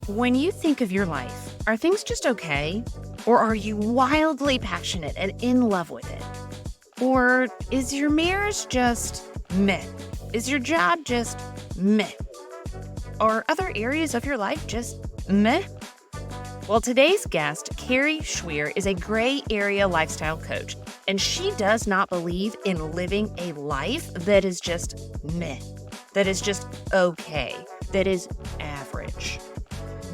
When you think of your life, are things just okay? Or are you wildly passionate and in love with it? Or is your marriage just meh? Is your job just meh? Are other areas of your life just meh? Well, today's guest, Kari Schwear, is a gray area lifestyle coach, and she does not believe in living a life that is just meh, that is just okay, that is average.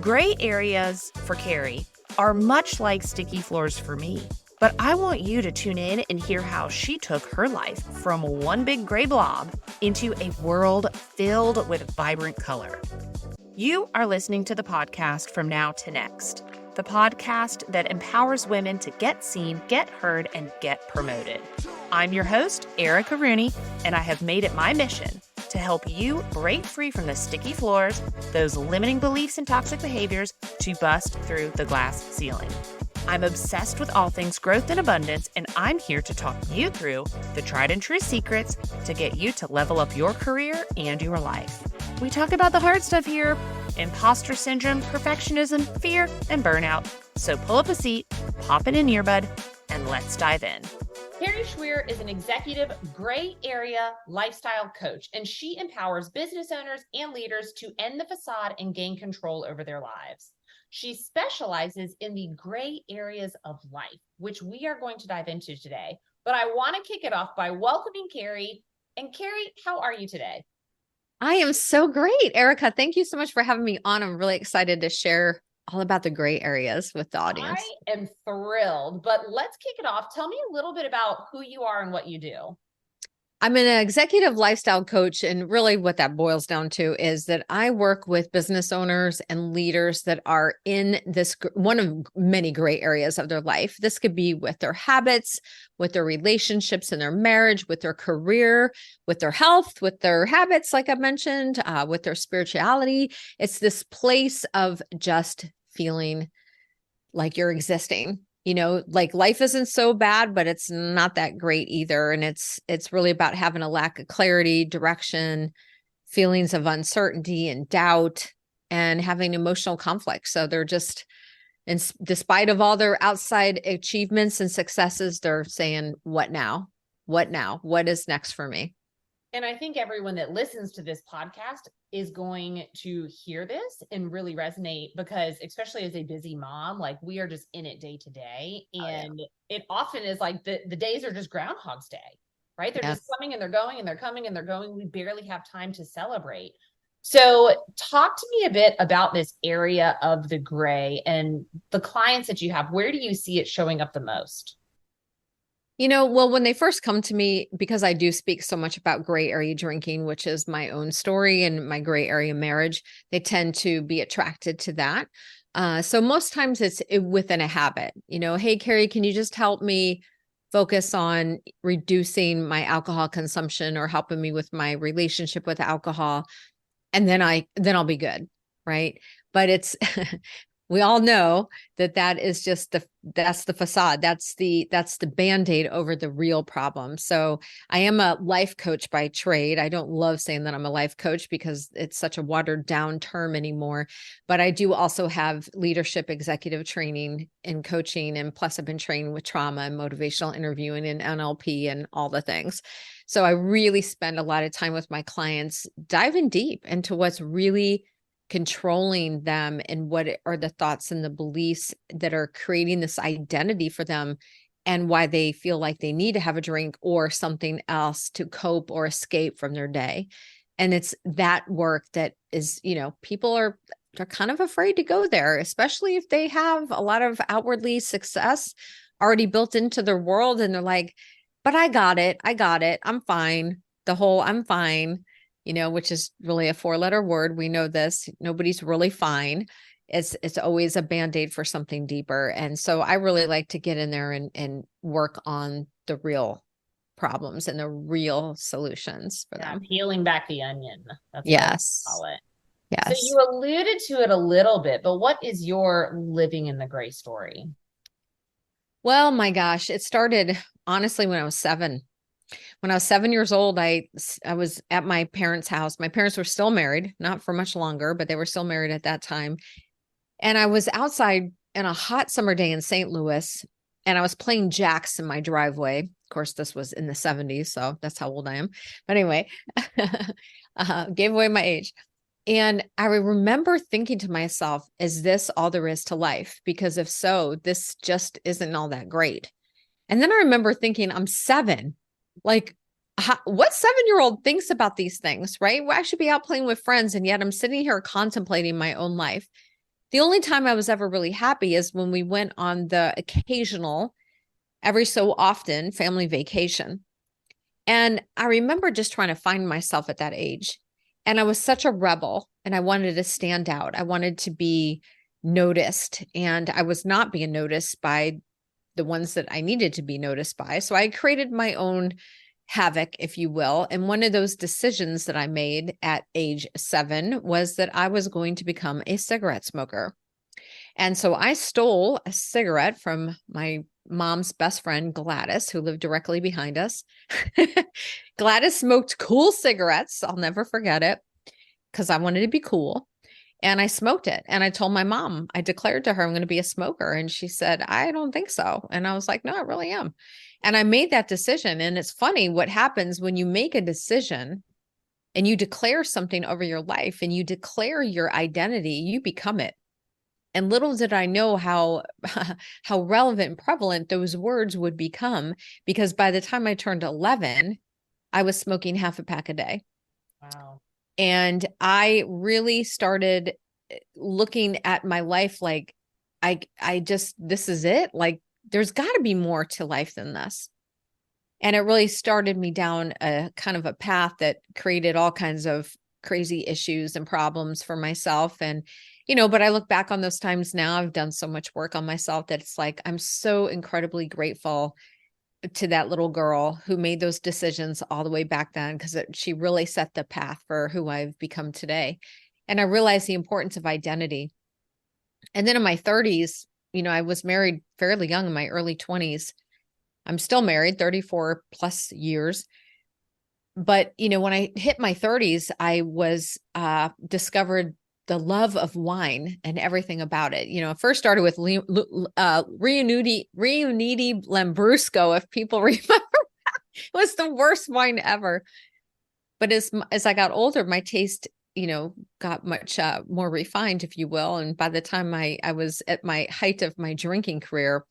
Gray areas for Kari are much like sticky floors for me, but I want you to tune in and hear how she took her life from one big gray blob into a world filled with vibrant color. You are listening to the podcast From Now to Next, the podcast that empowers women to get seen, get heard, and get promoted. I'm your host, Erica Rooney, and I have made it my mission to help you break free from the sticky floors, those limiting beliefs and toxic behaviors, to bust through the glass ceiling. I'm obsessed with all things growth and abundance, and I'm here to talk you through the tried and true secrets to get you to level up your career and your life. We talk about the hard stuff here: imposter syndrome, perfectionism, fear, and burnout. So pull up a seat, pop in an earbud, and let's dive in. Kari Schwear is an executive gray area lifestyle coach, and she empowers business owners and leaders to end the facade and gain control over their lives. She specializes in the gray areas of life, which we are going to dive into today. But I want to kick it off by welcoming Kari. And Kari, how are you today? I am so great, Erica. Thank you so much for having me on. I'm really excited to share all about the gray areas with the audience. I am thrilled, but let's kick it off. Tell me a little bit about who you are and what you do. I'm an executive lifestyle coach, and really what that boils down to is that I work with business owners and leaders that are in this one of many gray areas of their life. This could be with their habits, with their relationships in their marriage, with their career, with their health, with their habits, like I mentioned, with their spirituality. It's this place of just feeling like you're existing. You know, like life isn't so bad, but it's not that great either. And it's really about having a lack of clarity, direction, feelings of uncertainty and doubt, and having emotional conflict. So they're just, and despite of all their outside achievements and successes, they're saying, what now? What now? What is next for me? And I think everyone that listens to this podcast is going to hear this and really resonate, because especially as a busy mom, like we are just in it day to day. And it often is like the days are just Groundhog's Day, right? They're just coming and they're going and they're coming and they're going. We barely have time to celebrate. So talk to me a bit about this area of the gray and the clients that you have. Where do you see it showing up the most? You know, well, when they first come to me, because I do speak so much about gray area drinking, which is my own story and my gray area marriage, they tend to be attracted to that. So most times it's within a habit. You know, hey, Kari, can you just help me focus on reducing my alcohol consumption or helping me with my relationship with alcohol? And then I'll be good. Right. But it's we all know that is just that's the facade. That's the Band-Aid over the real problem. So I am a life coach by trade. I don't love saying that I'm a life coach because it's such a watered down term anymore, but I do also have leadership executive training and coaching. And plus I've been trained with trauma and motivational interviewing and NLP and all the things. So I really spend a lot of time with my clients diving deep into what's really controlling them and what are the thoughts and the beliefs that are creating this identity for them and why they feel like they need to have a drink or something else to cope or escape from their day. And it's that work that is, you know, they're kind of afraid to go there, especially if they have a lot of outwardly success already built into their world. And they're like, but I got it. I'm fine. I'm fine. You know, which is really a 4-letter word. We know this. Nobody's really fine. It's always a Band-Aid for something deeper. And so I really like to get in there and work on the real problems and the real solutions for them. Peeling back the onion. That's yes. what I call it. Yes. So you alluded to it a little bit, but what is your living in the gray story? Well, my gosh, it started honestly when I was 7. When I was 7 years old, I was at my parents' house. My parents were still married, not for much longer, but they were still married at that time. And I was outside in a hot summer day in St. Louis, and I was playing jacks in my driveway. Of course, this was in the 70s, so that's how old I am. But anyway, gave away my age. And I remember thinking to myself, is this all there is to life? Because if so, this just isn't all that great. And then I remember thinking, I'm 7. Like, what 7-year-old thinks about these things, right? Well, I should be out playing with friends. And yet I'm sitting here contemplating my own life. The only time I was ever really happy is when we went on the occasional, every so often, family vacation. And I remember just trying to find myself at that age. And I was such a rebel and I wanted to stand out. I wanted to be noticed, and I was not being noticed by the ones that I needed to be noticed by. So I created my own havoc, if you will. And one of those decisions that I made at age 7 was that I was going to become a cigarette smoker. And so I stole a cigarette from my mom's best friend, Gladys, who lived directly behind us. Gladys smoked cool cigarettes. I'll never forget it because I wanted to be cool. And I smoked it. And I told my mom, I declared to her, I'm going to be a smoker. And she said, I don't think so. And I was like, no, I really am. And I made that decision. And it's funny what happens when you make a decision and you declare something over your life and you declare your identity, you become it. And little did I know how relevant and prevalent those words would become, because by the time I turned 11, I was smoking half a pack a day. Wow. And I really started looking at my life like, I just, this is it. Like, there's got to be more to life than this. And it really started me down a kind of a path that created all kinds of crazy issues and problems for myself. And, but I look back on those times now, I've done so much work on myself that it's like, I'm so incredibly grateful to that little girl who made those decisions all the way back then, because she really set the path for who I've become today. And I realized the importance of identity. And then in my 30s, I was married fairly young, in my early 20s. I'm still married 34 plus years. But, when I hit my 30s, I was discovered the love of wine and everything about it. It first started with Riuniti Lambrusco, if people remember. It was the worst wine ever. But as I got older, my taste, got much more refined, if you will. And by the time I was at my height of my drinking career,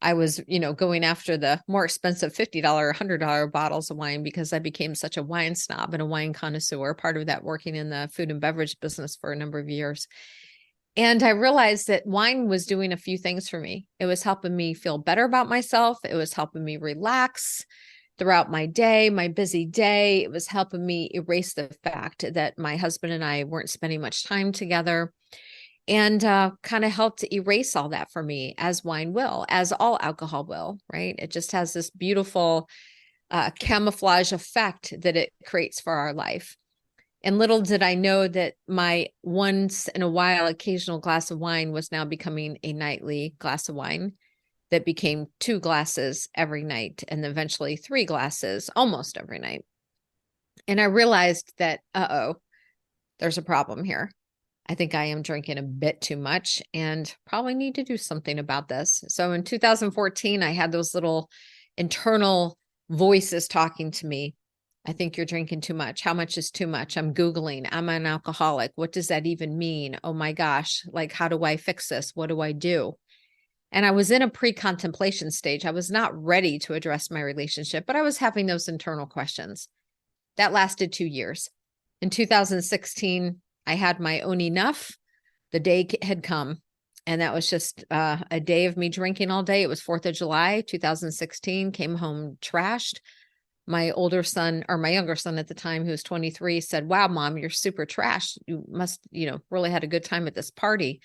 I was, going after the more expensive $50, $100 bottles of wine, because I became such a wine snob and a wine connoisseur, part of that working in the food and beverage business for a number of years. And I realized that wine was doing a few things for me. It was helping me feel better about myself. It was helping me relax throughout my day, my busy day. It was helping me erase the fact that my husband and I weren't spending much time together. And kind of helped to erase all that for me, as wine will, as all alcohol will, right? It just has this beautiful camouflage effect that it creates for our life. And little did I know that my once in a while occasional glass of wine was now becoming a nightly glass of wine that became 2 glasses every night, and eventually 3 glasses almost every night. And I realized that, there's a problem here. I think I am drinking a bit too much and probably need to do something about this. So in 2014, I had those little internal voices talking to me. I think you're drinking too much. How much is too much? I'm Googling. I'm an alcoholic. What does that even mean? Oh my gosh. Like, how do I fix this? What do I do? And I was in a pre-contemplation stage. I was not ready to address my relationship, but I was having those internal questions. That lasted 2 years. In 2016, I had my own enough. The day had come, and that was just a day of me drinking all day. It was 4th of July, 2016, came home trashed. My older son, or my younger son at the time, who was 23, said, wow, Mom, you're super trashed. You must, really had a good time at this party.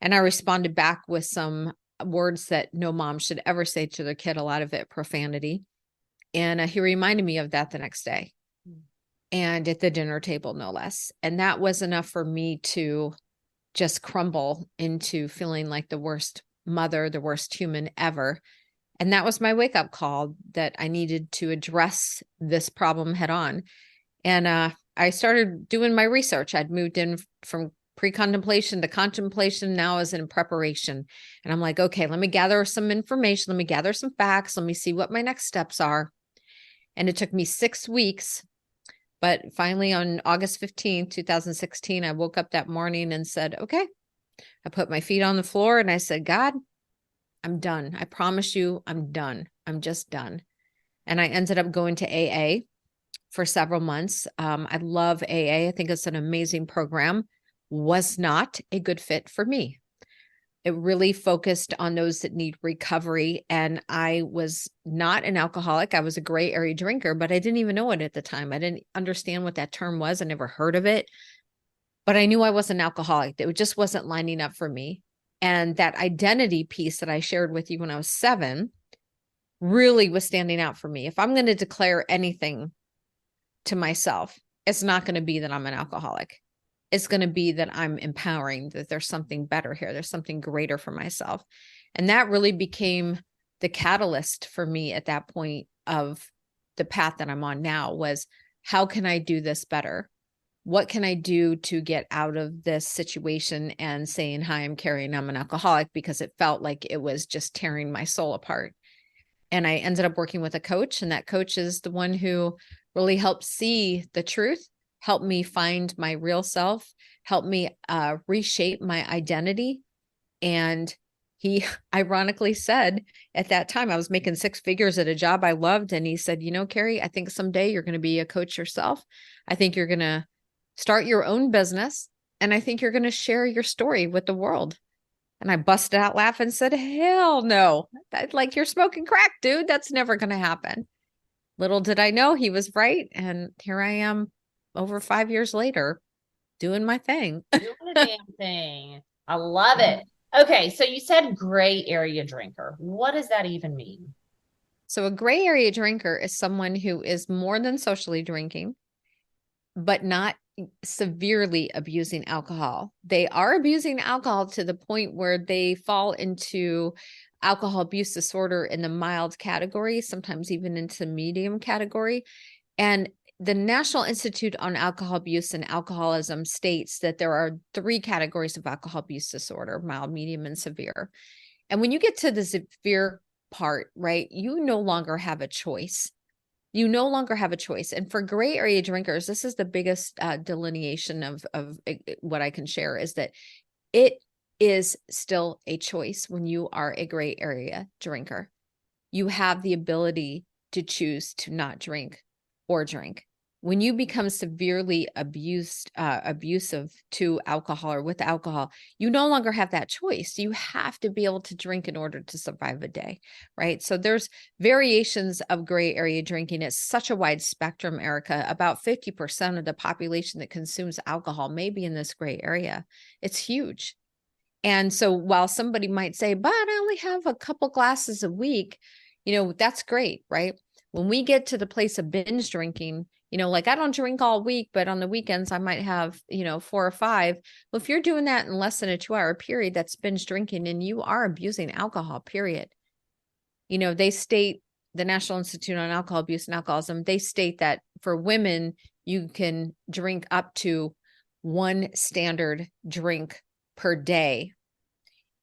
And I responded back with some words that no mom should ever say to their kid, a lot of it profanity. And he reminded me of that the next day. And at the dinner table, no less. And that was enough for me to just crumble into feeling like the worst mother, the worst human ever. And that was my wake-up call, that I needed to address this problem head on. And I started doing my research. I'd moved in from pre-contemplation to contemplation now is in preparation. And I'm like, okay, let me gather some information. Let me gather some facts. Let me see what my next steps are. And it took me 6 weeks. But finally, on August 15th, 2016, I woke up that morning and said, okay, I put my feet on the floor and I said, God, I'm done. I promise you, I'm done. I'm just done. And I ended up going to AA for several months. I love AA. I think it's an amazing program. Was not a good fit for me. It really focused on those that need recovery. And I was not an alcoholic. I was a gray area drinker, but I didn't even know it at the time. I didn't understand what that term was. I never heard of it, but I knew I wasn't an alcoholic. It just wasn't lining up for me. And that identity piece that I shared with you when I was 7 really was standing out for me. If I'm going to declare anything to myself, it's not going to be that I'm an alcoholic. It's going to be that I'm empowering, that there's something better here. There's something greater for myself. And that really became the catalyst for me at that point of the path that I'm on now was, how can I do this better? What can I do to get out of this situation and saying, hi, I'm Kari and I'm an alcoholic, because it felt like it was just tearing my soul apart. And I ended up working with a coach, and that coach is the one who really helped see the truth, helped me find my real self, helped me reshape my identity. And he ironically said at that time, I was making 6 figures at a job I loved. And he said, you know, Kari, I think someday you're going to be a coach yourself. I think you're going to start your own business. And I think you're going to share your story with the world. And I busted out laughing and said, hell no. Like, you're smoking crack, dude. That's never going to happen. Little did I know he was right. And here I am over 5 years later doing my thing. Doing the damn thing. I love it. Okay. So you said gray area drinker. What does that even mean? So a gray area drinker is someone who is more than socially drinking, but not severely abusing alcohol. They are abusing alcohol to the point where they fall into alcohol abuse disorder in the mild category, sometimes even into medium category. And the National Institute on Alcohol Abuse and Alcoholism states that there are 3 categories of alcohol abuse disorder: mild, medium, and severe. And when you get to the severe part, right, you no longer have a choice. You no longer have a choice. And for gray area drinkers, this is the biggest delineation of what I can share, is that it is still a choice when you are a gray area drinker. You have the ability to choose to not drink or drink. When you become severely abusive to alcohol or with alcohol, you no longer have that choice. You have to be able to drink in order to survive a day, right? So there's variations of gray area drinking. It's such a wide spectrum, Erica. About 50% of the population that consumes alcohol may be in this gray area. It's huge. And so while somebody might say, but I only have a couple glasses a week, that's great, right? When we get to the place of binge drinking, like, I don't drink all week, but on the weekends I might have, 4 or 5. Well, if you're doing that in less than a 2-hour period, that's binge drinking, and you are abusing alcohol, period. They state, the National Institute on Alcohol Abuse and Alcoholism, they state that for women, you can drink up to 1 standard drink per day.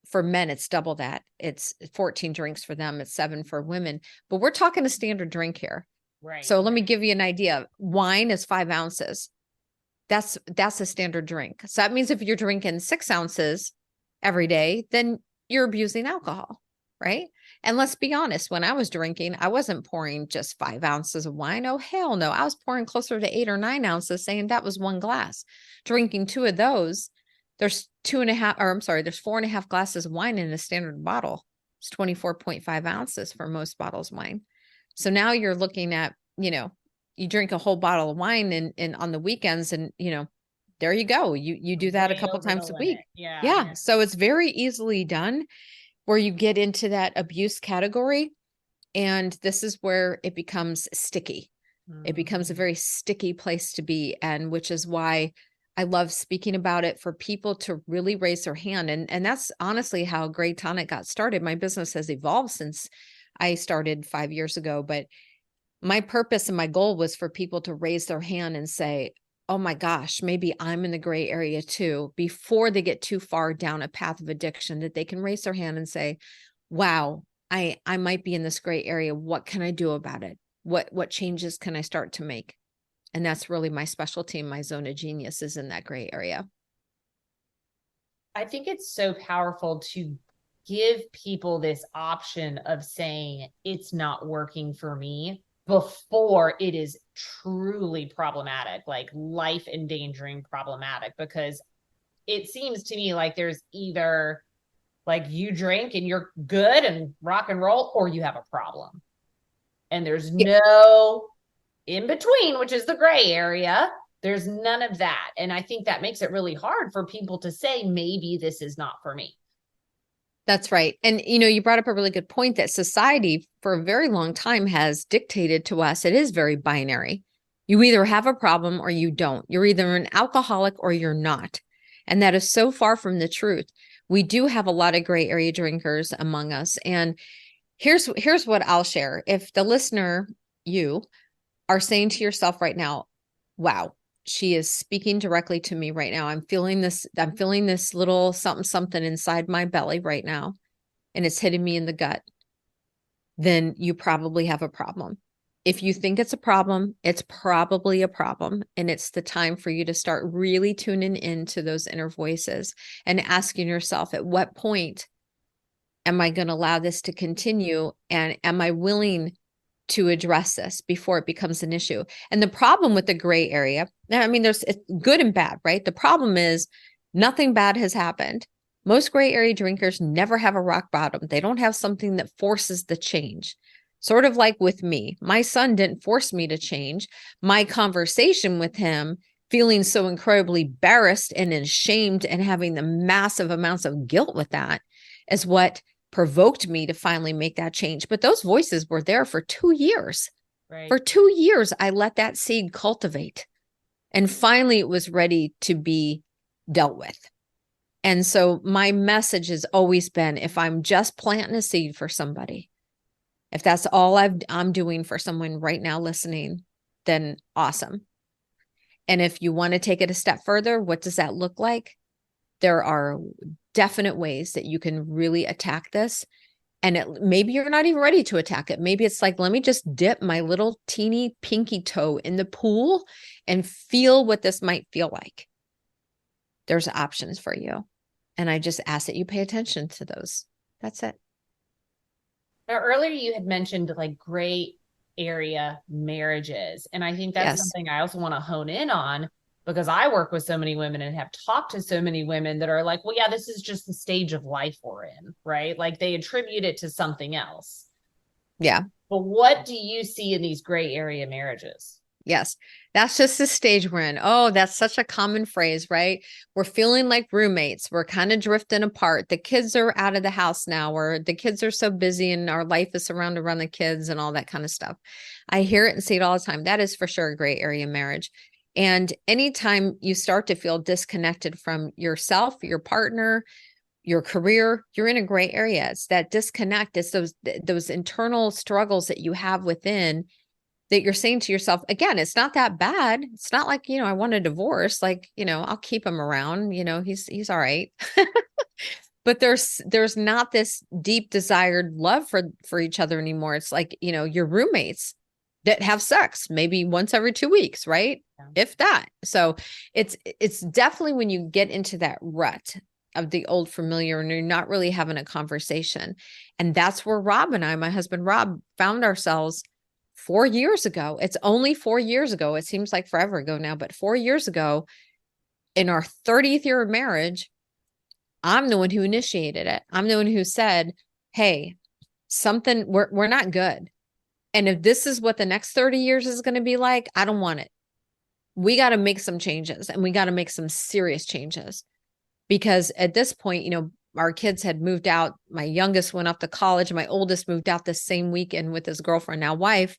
For men, it's double that. It's 14 drinks for them. It's 7 for women. But we're talking a standard drink here. Right. So let me give you an idea. Wine is 5 ounces. That's a standard drink. So that means if you're drinking 6 ounces every day, then you're abusing alcohol, right? And let's be honest, when I was drinking, I wasn't pouring just 5 ounces of wine. Oh, hell no. I was pouring closer to 8 or 9 ounces, saying that was 1 glass. Drinking 2 of those, there's 4.5 glasses of wine in a standard bottle. It's 24.5 ounces for most bottles of wine. So now you're looking at, you drink a whole bottle of wine and on the weekends, and, there you go. You do that a couple times a week. Yeah. So it's very easily done, where you get into that abuse category. And this is where it becomes sticky. It becomes a very sticky place to be. And which is why I love speaking about it, for people to really raise their hand. And that's honestly how Grey Tonic got started. My business has evolved since I started 5 years ago, but my purpose and my goal was for people to raise their hand and say, oh my gosh, maybe I'm in the gray area too, before they get too far down a path of addiction, that they can raise their hand and say, wow, I might be in this gray area. What can I do about it? What changes can I start to make? And that's really my specialty. My zone of genius is in that gray area. I think it's so powerful to give people this option of saying it's not working for me before it is truly problematic, like life endangering problematic, because it seems to me like there's either like you drink and you're good and rock and roll, or you have a problem. And there's no in between, which is the gray area. There's none of that. And I think that makes it really hard for people to say, maybe this is not for me. That's right. And, you brought up a really good point that society for a very long time has dictated to us. It is very binary. You either have a problem or you don't. You're either an alcoholic or you're not. And that is so far from the truth. We do have a lot of gray area drinkers among us. And here's what I'll share. If the listener, you are saying to yourself right now, wow, she is speaking directly to me right now. I'm feeling this little something inside my belly right now, and it's hitting me in the gut. Then you probably have a problem. If you think it's a problem, it's probably a problem. And it's the time for you to start really tuning into those inner voices and asking yourself, at what point am I going to allow this to continue? And am I willing to address this before it becomes an issue? And the problem with the gray area, I mean, there's good and bad, right? The problem is nothing bad has happened. Most gray area drinkers never have a rock bottom. They don't have something that forces the change. Sort of like with me, my son didn't force me to change. My conversation with him, feeling so incredibly embarrassed and ashamed and having the massive amounts of guilt with that, is what provoked me to finally make that change. But those voices were there for 2 years. Right. For 2 years, I let that seed cultivate. And finally, it was ready to be dealt with. And so my message has always been, if I'm just planting a seed for somebody, if that's all I'm doing for someone right now listening, then awesome. And if you want to take it a step further, what does that look like? There are definite ways that you can really attack this. And maybe you're not even ready to attack it. Maybe it's like, let me just dip my little teeny pinky toe in the pool and feel what this might feel like. There's options for you. And I just ask that you pay attention to those. That's it. Now, earlier you had mentioned like gray area marriages. And I think that's something I also want to hone in on, because I work with so many women and have talked to so many women that are like, well, yeah, this is just the stage of life we're in, right? Like they attribute it to something else. Yeah. But what do you see in these gray area marriages? Yes, that's just the stage we're in. Oh, that's such a common phrase, right? We're feeling like roommates. We're kind of drifting apart. The kids are out of the house now, or the kids are so busy and our life is surrounded around the kids and all that kind of stuff. I hear it and see it all the time. That is for sure a gray area marriage. And anytime you start to feel disconnected from yourself, your partner, your career, you're in a gray area. It's that disconnect. It's those internal struggles that you have within, that you're saying to yourself, again, it's not that bad. It's not like, I want a divorce. Like, I'll keep him around, he's all right. But there's not this deep desired love for each other anymore. It's like, your roommates that have sex maybe once every 2 weeks, right? Yeah. If that. So it's definitely when you get into that rut of the old familiar and you're not really having a conversation. And that's where Rob and I, my husband, Rob, found ourselves 4 years ago. It's only 4 years ago. It seems like forever ago now, but 4 years ago, in our 30th year of marriage, I'm the one who initiated it. I'm the one who said, hey, we're not good. And if this is what the next 30 years is going to be like, I don't want it. We got to make some changes, and we got to make some serious changes, because at this point, our kids had moved out. My youngest went off to college. My oldest moved out the same weekend with his girlfriend, now wife.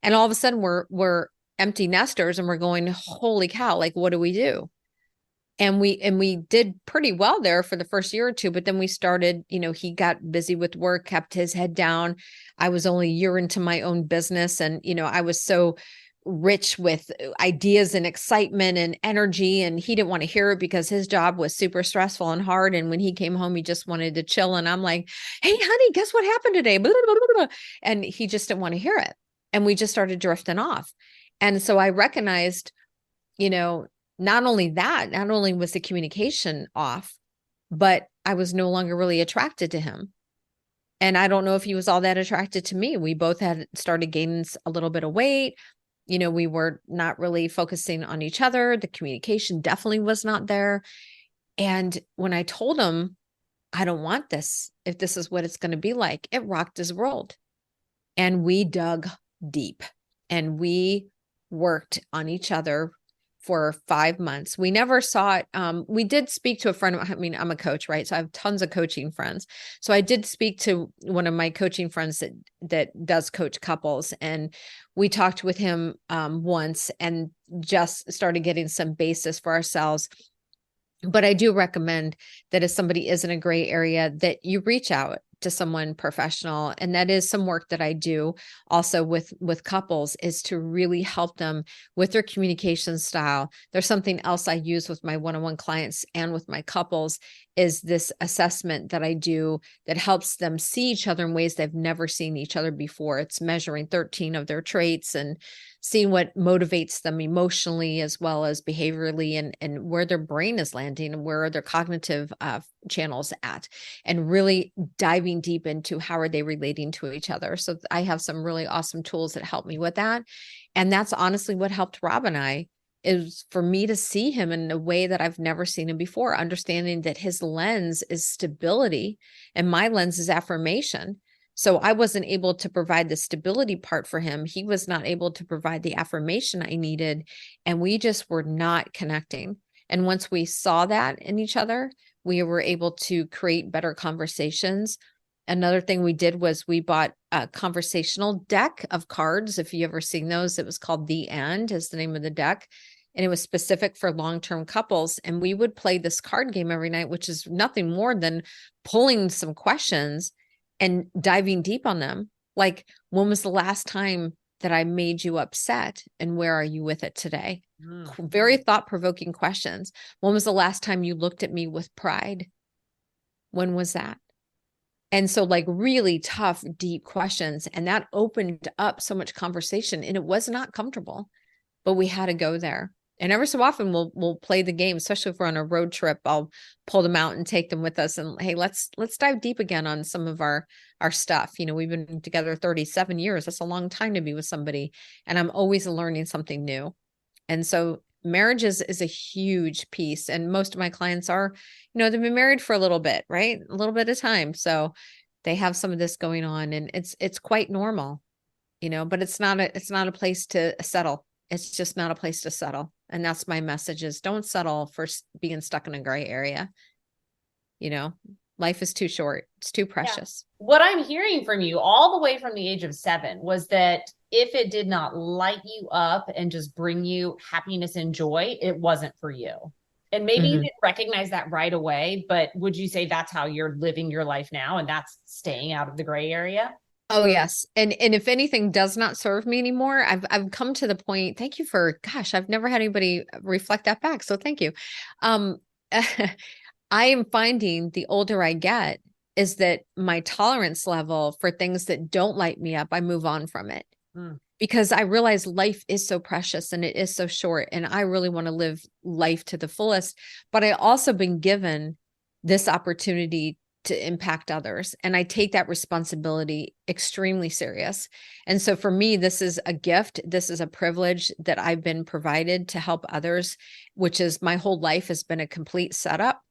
And all of a sudden we're empty nesters, and we're going, holy cow, like, what do we do? And we did pretty well there for the first year or two, but then we started, he got busy with work, kept his head down. I was only a year into my own business. And, I was so rich with ideas and excitement and energy. And he didn't want to hear it because his job was super stressful and hard. And when he came home, he just wanted to chill. And I'm like, hey, honey, guess what happened today? Blah, blah, blah, blah. And he just didn't want to hear it. And we just started drifting off. And so I recognized, not only was the communication off, but I was no longer really attracted to him. And I don't know if he was all that attracted to me. We both had started gaining a little bit of weight. We were not really focusing on each other. The communication definitely was not there. And when I told him, I don't want this, if this is what it's going to be like, it rocked his world. And we dug deep and we worked on each other for 5 months. We never saw it. We did speak to a friend. I mean, I'm a coach, right? So I have tons of coaching friends. So I did speak to one of my coaching friends that does coach couples. And we talked with him once and just started getting some basis for ourselves. But I do recommend that if somebody is in a gray area, that you reach out to someone professional. And that is some work that I do also with couples, is to really help them with their communication style. There's something else I use with my one-on-one clients and with my couples, is this assessment that I do that helps them see each other in ways they've never seen each other before. It's measuring 13 of their traits and seeing what motivates them emotionally as well as behaviorally, and where their brain is landing and where are their cognitive channels at, and really diving deep into how are they relating to each other. So I have some really awesome tools that help me with that. And that's honestly what helped Rob and I, is for me to see him in a way that I've never seen him before, understanding that his lens is stability and my lens is affirmation. So I wasn't able to provide the stability part for him. He was not able to provide the affirmation I needed. And we just were not connecting. And once we saw that in each other, we were able to create better conversations. Another thing we did was we bought a conversational deck of cards. If you ever seen those, it was called The End is the name of the deck. And it was specific for long-term couples. And we would play this card game every night, which is nothing more than pulling some questions and diving deep on them. Like, when was the last time that I made you upset? And where are you with it today? Very thought-provoking questions. When was the last time you looked at me with pride? When was that? And so, like, really tough, deep questions. And that opened up so much conversation, and it was not comfortable, but we had to go there. And every so often we'll play the game, especially if we're on a road trip. I'll pull them out and take them with us. And hey, let's dive deep again on some of our stuff. We've been together 37 years. That's a long time to be with somebody. And I'm always learning something new. And so marriage is a huge piece. And most of my clients are, they've been married for a little bit, right? A little bit of time. So they have some of this going on, and it's quite normal, but it's not a place to settle. It's just not a place to settle. And that's my message, is don't settle for being stuck in a gray area. Life is too short. It's too precious. Yeah. What I'm hearing from you all the way from the age of 7 was that if it did not light you up and just bring you happiness and joy, it wasn't for you. And maybe you didn't recognize that right away, but would you say that's how you're living your life now, and that's staying out of the gray area? Oh, yes. And if anything does not serve me anymore, I've come to the point, thank you for, gosh, I've never had anybody reflect that back. So thank you. I am finding the older I get is that my tolerance level for things that don't light me up, I move on from it. Because I realize life is so precious and it is so short, and I really want to live life to the fullest. But I also been given this opportunity to impact others, and I take that responsibility extremely serious. And so for me, this is a gift. This is a privilege that I've been provided to help others, which is my whole life has been a complete setup.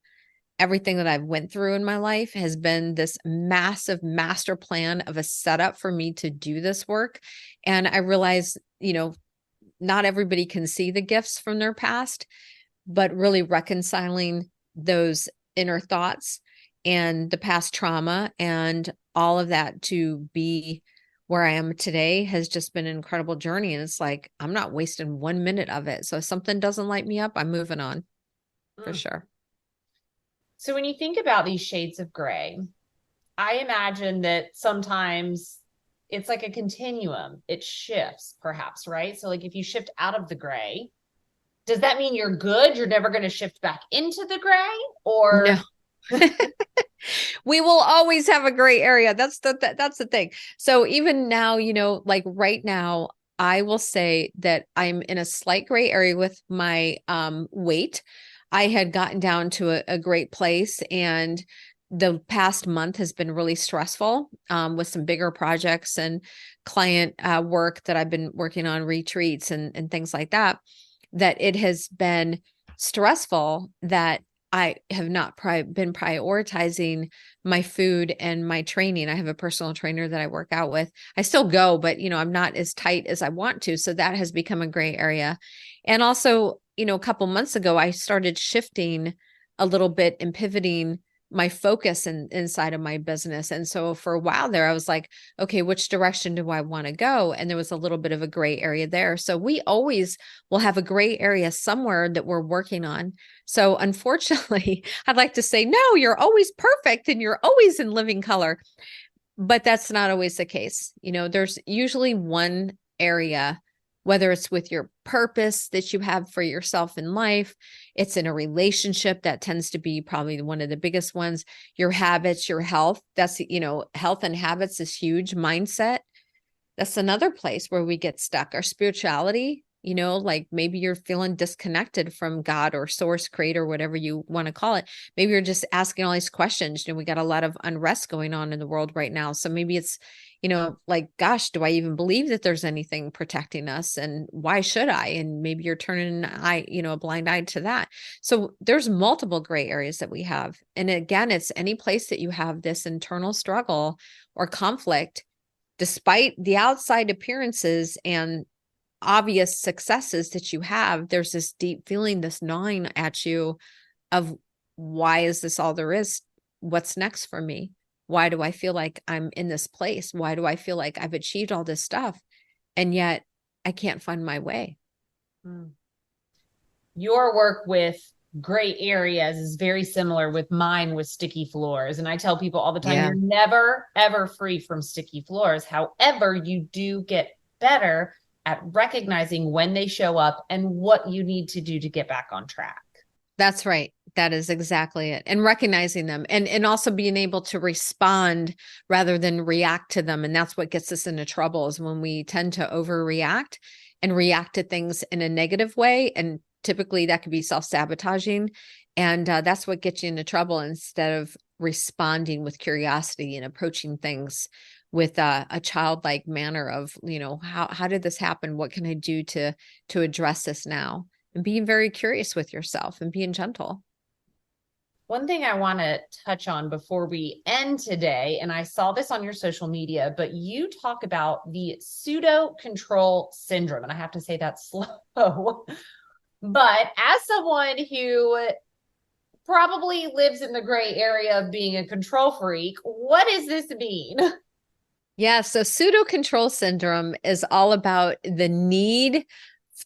Everything that I've went through in my life has been this massive master plan of a setup for me to do this work. And I realize, not everybody can see the gifts from their past, but really reconciling those inner thoughts and the past trauma and all of that to be where I am today has just been an incredible journey. And it's like, I'm not wasting 1 minute of it. So if something doesn't light me up, I'm moving on for sure. So when you think about these shades of gray, I imagine that sometimes it's like a continuum. It shifts perhaps, right? So like if you shift out of the gray, does that mean you're good? You're never going to shift back into the gray, or No. We will always have a gray area. That's the thing. So even now, like right now, I will say that I'm in a slight gray area with my weight. I had gotten down to a great place, and the past month has been really stressful with some bigger projects and client work that I've been working on, retreats and things like that, that it has been stressful that I have not been prioritizing my food and my training. I have a personal trainer that I work out with. I still go, but I'm not as tight as I want to. So that has become a gray area. And also, a couple months ago, I started shifting a little bit and pivoting my focus inside of my business. And so for a while there, I was like, okay, which direction do I want to go? And there was a little bit of a gray area there. So we always will have a gray area somewhere that we're working on. So unfortunately, I'd like to say, no, you're always perfect and you're always in living color, but that's not always the case. There's usually one area, whether it's with your purpose that you have for yourself in life, it's in a relationship that tends to be probably one of the biggest ones, your habits, your health. That's, health and habits is huge. Mindset. That's another place where we get stuck. Our spirituality, like maybe you're feeling disconnected from God or source, creator, whatever you want to call it. Maybe you're just asking all these questions. We got a lot of unrest going on in the world right now. So maybe it's, like, gosh, do I even believe that there's anything protecting us? And why should I? And maybe you're turning an eye, a blind eye to that. So there's multiple gray areas that we have. And again, it's any place that you have this internal struggle or conflict, despite the outside appearances and obvious successes that you have, there's this deep feeling, this gnawing at you of, why is this all there is? What's next for me? Why do I feel like I'm in this place? Why do I feel like I've achieved all this stuff, and yet I can't find my way? Your work with gray areas is very similar with mine with sticky floors. And I tell people all the time, you're never, ever free from sticky floors. However, you do get better at recognizing when they show up and what you need to do to get back on track. That's right. That is exactly it. And recognizing them and also being able to respond rather than react to them. And that's what gets us into trouble, is when we tend to overreact and react to things in a negative way. And typically that could be self-sabotaging. And that's what gets you into trouble, instead of responding with curiosity and approaching things with a childlike manner of, how did this happen? What can I do to address this now? And being very curious with yourself and being gentle. One thing I want to touch on before we end today, and I saw this on your social media, but you talk about the pseudo control syndrome. And I have to say that slow. But as someone who probably lives in the gray area of being a control freak, what does this mean? Yeah. So pseudo control syndrome is all about the need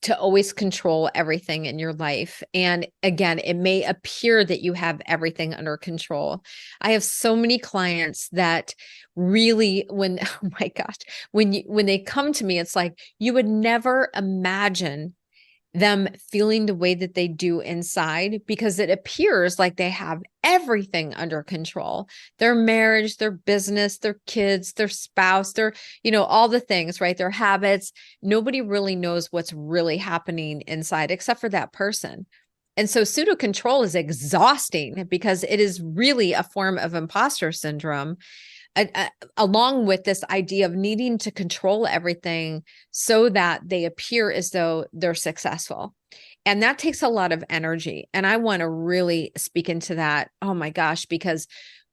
to always control everything in your life. And again, it may appear that you have everything under control. I have so many clients that really, oh my gosh, when they come to me, it's like, you would never imagine them feeling the way that they do inside, because it appears like they have everything under control. Their marriage, their business, their kids, their spouse, their, all the things, right? Their habits. Nobody really knows what's really happening inside except for that person. And so pseudo control is exhausting, because it is really a form of imposter syndrome. Along with this idea of needing to control everything so that they appear as though they're successful. And that takes a lot of energy. And I want to really speak into that. Oh my gosh, because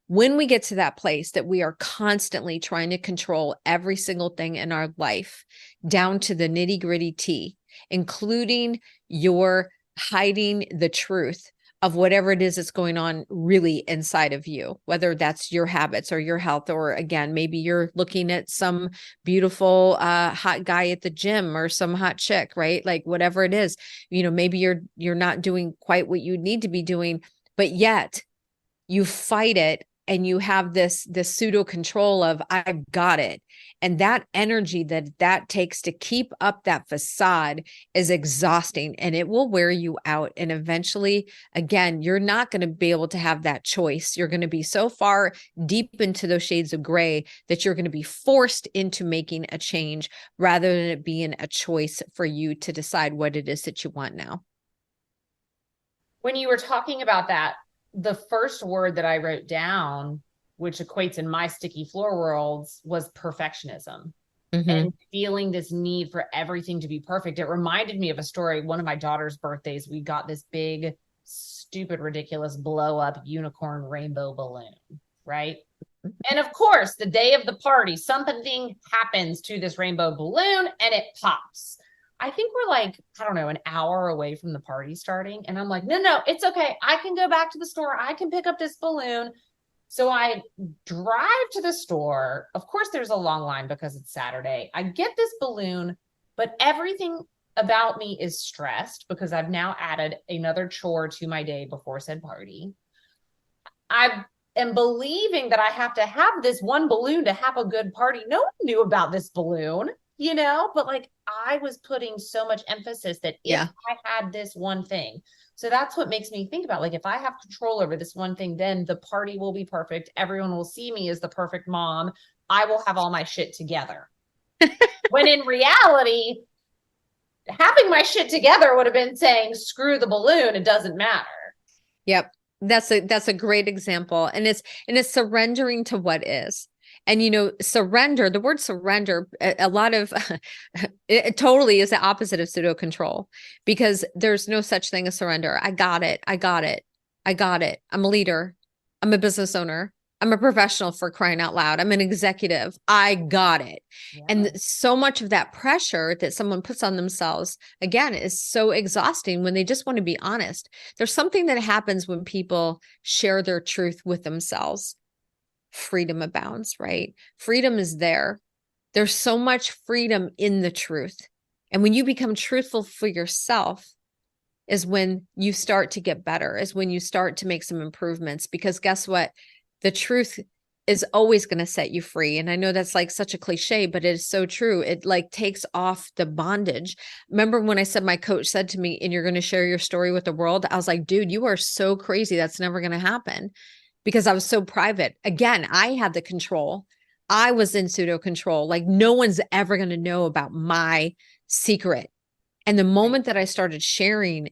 when we get to that place that we are constantly trying to control every single thing in our life down to the nitty gritty T, including your hiding the truth of whatever it is that's going on really inside of you, whether that's your habits or your health, or again, maybe you're looking at some beautiful hot guy at the gym or some hot chick, right? Like whatever it is, maybe you're not doing quite what you need to be doing, but yet you fight it and you have this pseudo control of I've got it. And that energy that takes to keep up that facade is exhausting, and it will wear you out. And eventually, again, you're not going to be able to have that choice. You're going to be so far deep into those shades of gray that you're going to be forced into making a change rather than it being a choice for you to decide what it is that you want now. When you were talking about that, the first word that I wrote down, which equates in my sticky floor worlds, was perfectionism. And feeling this need for everything to be perfect. It reminded me of a story. One of my daughter's birthdays, we got this big, stupid, ridiculous blow up unicorn rainbow balloon, right? And of course, the day of the party, something happens to this rainbow balloon and it pops. I think we're like, I don't know, an hour away from the party starting. And I'm like, no, it's okay. I can go back to the store. I can pick up this balloon. So I drive to the store. Of course, there's a long line because it's Saturday. I get this balloon, but everything about me is stressed because I've now added another chore to my day before said party. I am believing that I have to have this one balloon to have a good party. No one knew about this balloon, but like I was putting so much emphasis that if I had this one thing. So that's what makes me think about, like, if I have control over this one thing, then the party will be perfect. Everyone will see me as the perfect mom. I will have all my shit together. When in reality, having my shit together would have been saying, screw the balloon. It doesn't matter. Yep. That's a great example. And it's surrendering to what is. And, surrender, the word surrender, a lot of, it totally is the opposite of pseudo control, because there's no such thing as surrender. I got it. I'm a leader. I'm a business owner. I'm a professional, for crying out loud. I'm an executive. I got it. Yeah. And so much of that pressure that someone puts on themselves, again, is so exhausting when they just want to be honest. There's something that happens when people share their truth with themselves. Freedom abounds, right? Freedom is there. There's so much freedom in the truth. And when you become truthful for yourself is when you start to get better, is when you start to make some improvements, because guess what? The truth is always going to set you free. And I know that's like such a cliche, but it is so true. It like takes off the bondage. Remember when I said, my coach said to me, and you're going to share your story with the world? I was like, dude, you are so crazy. That's never going to happen. Because I was so private. Again, I had the control. I was in pseudo control. Like no one's ever going to know about my secret. And the moment that I started sharing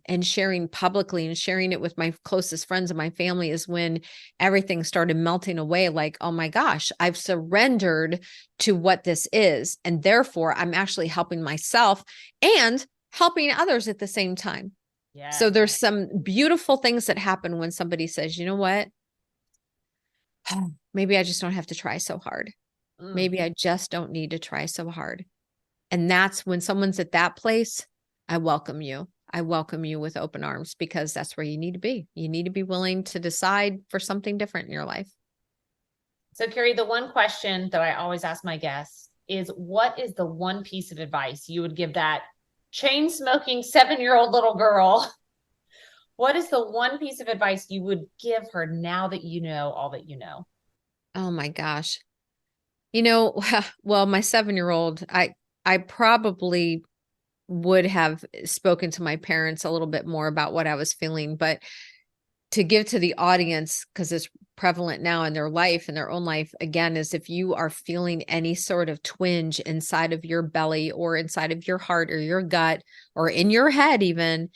publicly and sharing it with my closest friends and my family is when everything started melting away. Like, oh my gosh, I've surrendered to what this is. And therefore I'm actually helping myself and helping others at the same time. Yeah. So there's some beautiful things that happen when somebody says, you know what? Maybe I just don't have to try so hard. Maybe I just don't need to try so hard. And that's when someone's at that place, I welcome you. I welcome you with open arms, because that's where you need to be. You need to be willing to decide for something different in your life. So Kari, the one question that I always ask my guests is, what is the one piece of advice you would give that chain smoking 7-year-old little girl? What is the one piece of advice you would give her now that you know all that you know? Oh my gosh. Well, my 7-year-old, I probably would have spoken to my parents a little bit more about what I was feeling, but to give to the audience, because it's prevalent now in their life, in their own life, again, is if you are feeling any sort of twinge inside of your belly or inside of your heart or your gut or in your head, even,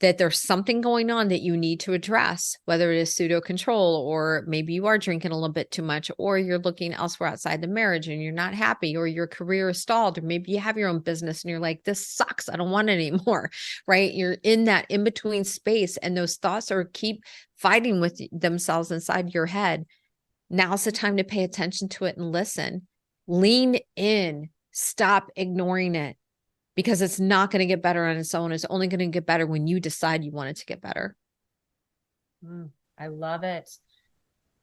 that there's something going on that you need to address, whether it is pseudo control, or maybe you are drinking a little bit too much, or you're looking elsewhere outside the marriage and you're not happy, or your career is stalled, or maybe you have your own business and you're like, this sucks. I don't want it anymore, right? You're in that in-between space and those thoughts keep fighting with themselves inside your head. Now's the time to pay attention to it and listen. Lean in, stop ignoring it. Because it's not going to get better on its own. It's only going to get better when you decide you want it to get better. I love it.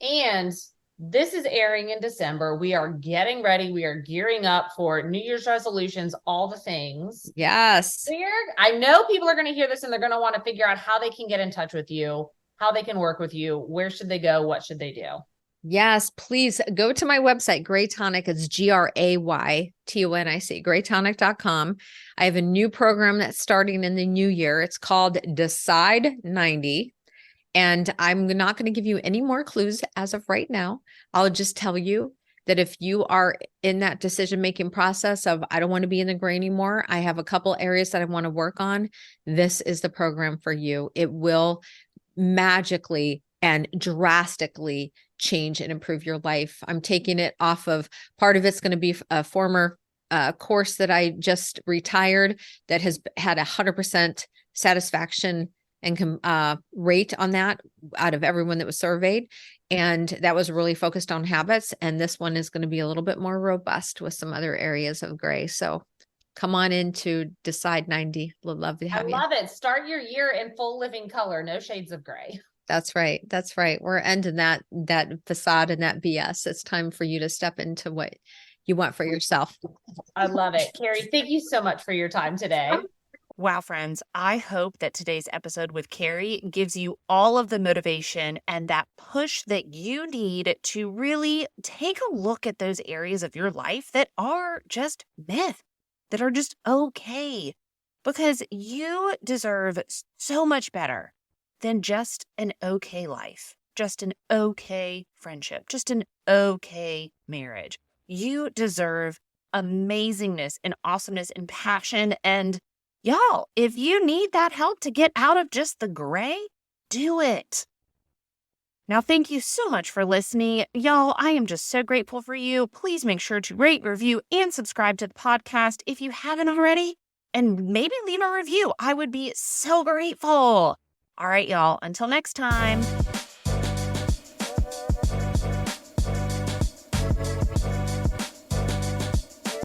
And this is airing in December. We are getting ready. We are gearing up for New Year's resolutions, all the things. Yes. I know people are going to hear this and they're going to want to figure out how they can get in touch with you, how they can work with you. Where should they go? What should they do? Yes, please go to my website, Gray Tonic. It's GRAYTONIC, graytonic.com. I have a new program that's starting in the new year. It's called Decide 90. And I'm not going to give you any more clues as of right now. I'll just tell you that if you are in that decision-making process of, I don't want to be in the gray anymore, I have a couple areas that I want to work on, this is the program for you. It will magically and drastically change and improve your life. I'm taking it off of, part of it's going to be a former course that I just retired that has had 100% satisfaction and rate on that out of everyone that was surveyed. And that was really focused on habits. And this one is going to be a little bit more robust with some other areas of gray. So come on into Decide 90. We'd love to have you. I love it. Start your year in full living color, no shades of gray. That's right. That's right. We're ending that facade and that BS. It's time for you to step into what you want for yourself. I love it. Kari, thank you so much for your time today. Wow, friends, I hope that today's episode with Kari gives you all of the motivation and that push that you need to really take a look at those areas of your life that are just myth, that are just okay, because you deserve so much better than just an okay life, just an okay friendship, just an okay marriage. You deserve amazingness and awesomeness and passion. And y'all, if you need that help to get out of just the gray, do it. Now, thank you so much for listening. Y'all, I am just so grateful for you. Please make sure to rate, review, and subscribe to the podcast if you haven't already. And maybe leave a review. I would be so grateful. All right, y'all, until next time.